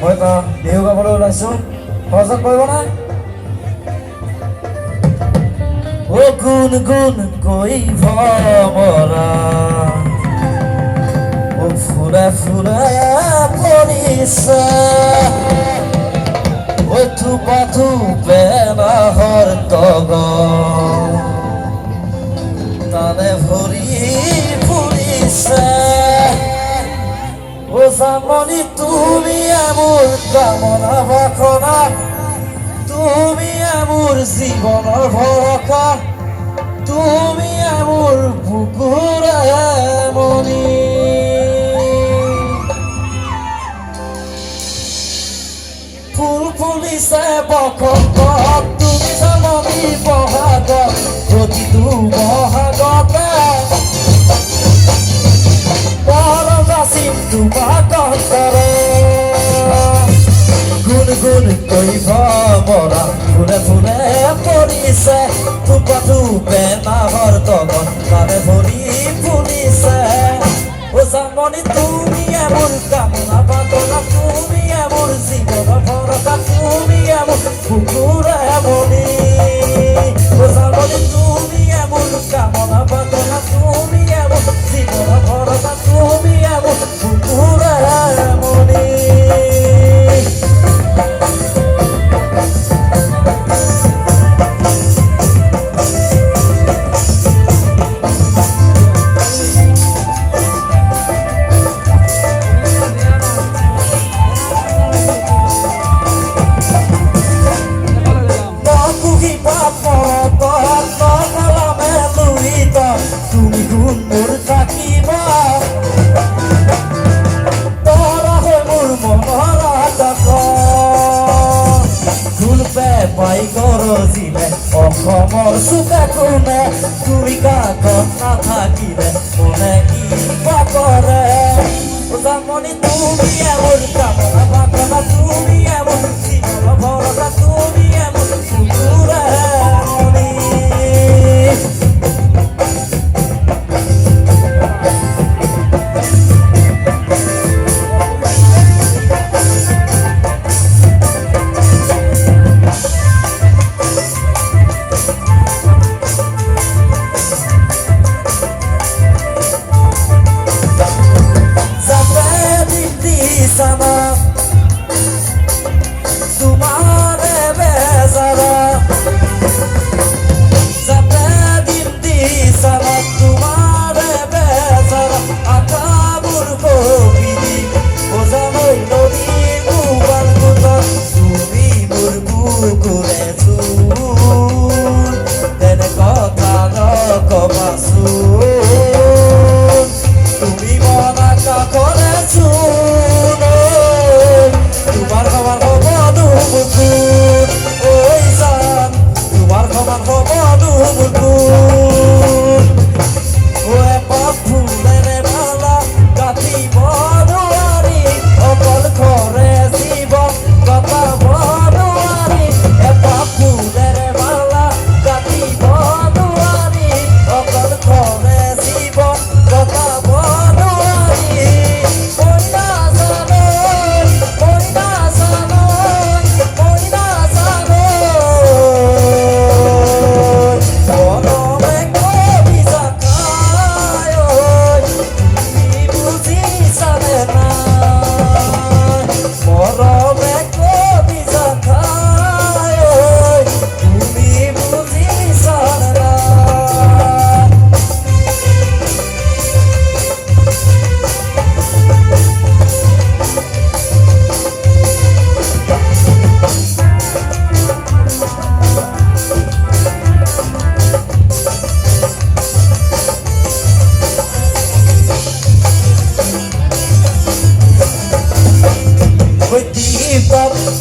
হয়তো বিহু গাবলৈ ওলাইছো সহযোগ কৰিব নাই ও গুণ গুণ কৈ ভমৰা ও ফুলে ফুলে পৰিছে ও থোপা থোপে নাহৰ তগ তানে ভৰি ফুৰিছে ও জামনি তুমি মোৰ কামনা বাসনা তুমি মোৰ জীৱনৰ ভৰসা তুমি মোৰ বুকুৰ মনি ফুল ফুলিছে বসন্তত তুমি জাননী বহাগত প্ৰতিটো বহাগতে তোমাৰ কন্তৰে গুণ গুণ কৈ ভমৰা ফুলে ফুলে পৰিছে থোপা থোপে নাহৰ তগত তাৰে ভৰি ফুলিছে ও জাননী তুমি মোৰ কামনা বাসনা তুমি মোৰ জীৱনৰ ভৰসা তুমি মোৰ বুকুৰ মনি ও জাননী তুমি মোৰ কামনা বাসনা তুমি মোৰ জীৱনৰ ভৰসা তুমি মোৰ বুকুৰ মনি তুমি গুণ মোৰ থাকিবা তৰা হৈ মোৰ মনৰ আটক ফুল পে পাই গৰজিলে অসমৰ চুকে কোণে তুমি কাকত নাথাকিলে মনে কিবা কৰে জামনি তুমি মোৰ কামনা বাসনা তুমি মোৰ জীৱনৰ ভৰসা তুমি মোৰ বুকুৰ মনি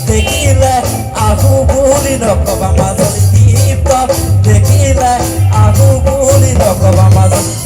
দেখিলে আহু বুলি নকবা মাজত দেখিলে আহু বুলি নকবা মাজত